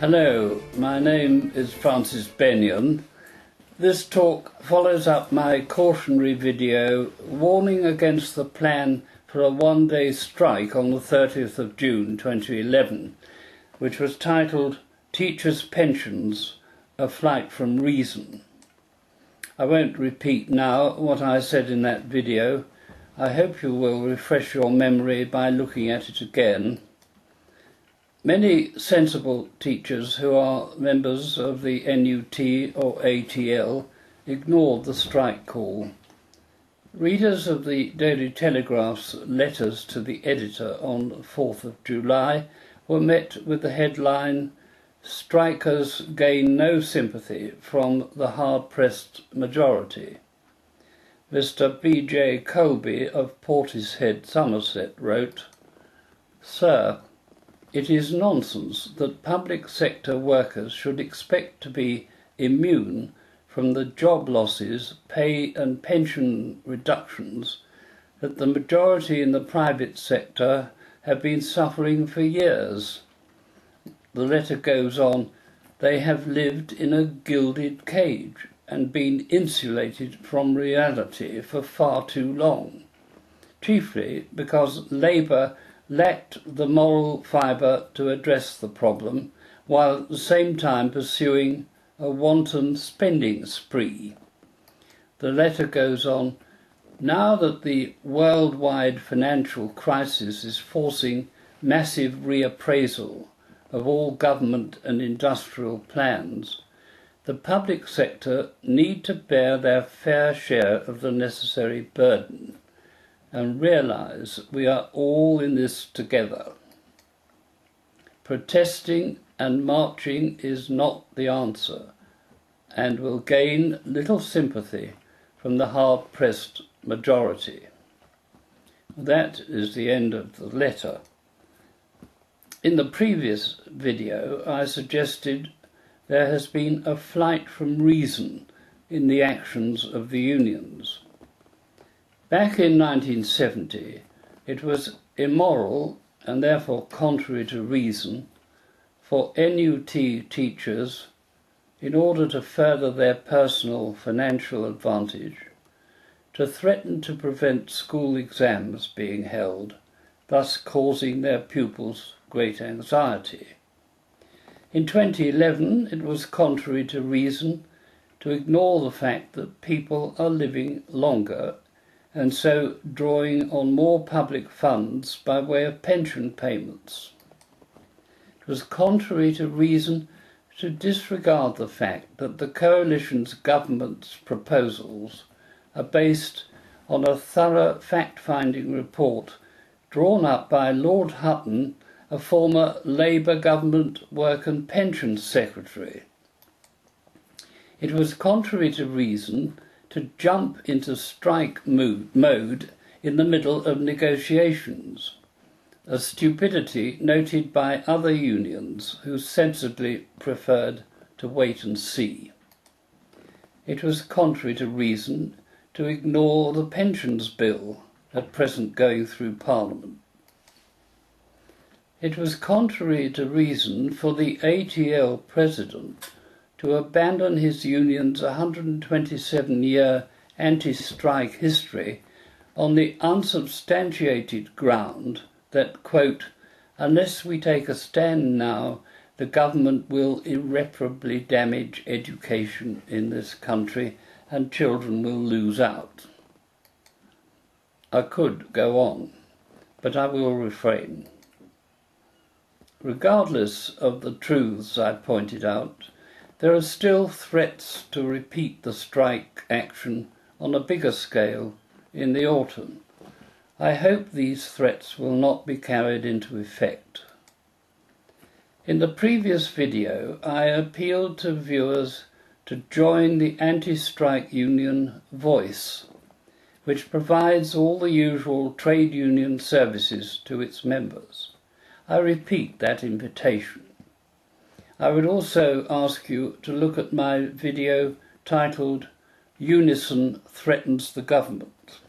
Hello, my name is Bennion. This talk follows up my cautionary video warning against the plan for a one-day strike on the 30th of June 2011, which was titled Teachers' Pensions, a Flight from Reason. I won't repeat now what I said in that video. I hope you will refresh your memory by looking at it again. Many sensible teachers who are members of the NUT or ATL ignored the strike call. Readers of the Daily Telegraph's letters to the editor on the 4th of July were met with the headline, "Strikers gain no sympathy from the hard-pressed majority." Mr. B.J. Colby of Portishead, Somerset wrote, "Sir, it is nonsense that public sector workers should expect to be immune from the job losses, pay and pension reductions that the majority in the private sector have been suffering for years." The letter goes on, "They have lived in a gilded cage and been insulated from reality for far too long, chiefly because Labour lacked the moral fibre to address the problem, while at the same time pursuing a wanton spending spree." The letter goes on, "Now that the worldwide financial crisis is forcing massive reappraisal of all government and industrial plans, the public sector need to bear their fair share of the necessary burden and realise we are all in this together. Protesting and marching is not the answer and will gain little sympathy from the hard-pressed majority." That is the end of the letter. In the previous video, I suggested there has been a flight from reason in the actions of the unions. Back in 1970, it was immoral and therefore contrary to reason for NUT teachers, in order to further their personal financial advantage, to threaten to prevent school exams being held, thus causing their pupils great anxiety. In 2011, it was contrary to reason to ignore the fact that people are living longer and so drawing on more public funds by way of pension payments. It was contrary to reason to disregard the fact that the coalition's government's proposals are based on a thorough fact-finding report drawn up by Lord Hutton, a former Labour government work and pensions secretary. It was contrary to reason to jump into strike mode in the middle of negotiations, a stupidity noted by other unions who sensibly preferred to wait and see. It was contrary to reason to ignore the pensions bill at present going through Parliament. It was contrary to reason for the ATL president to abandon his union's 127-year anti-strike history on the unsubstantiated ground that, quote, "unless we take a stand now, the government will irreparably damage education in this country and children will lose out." I could go on, but I will refrain. Regardless of the truths I pointed out, there are still threats to repeat the strike action on a bigger scale in the autumn. I hope these threats will not be carried into effect. In the previous video, I appealed to viewers to join the anti-strike union Voice, which provides all the usual trade union services to its members. I repeat that invitation. I would also ask you to look at my video titled "Unison Threatens the Government."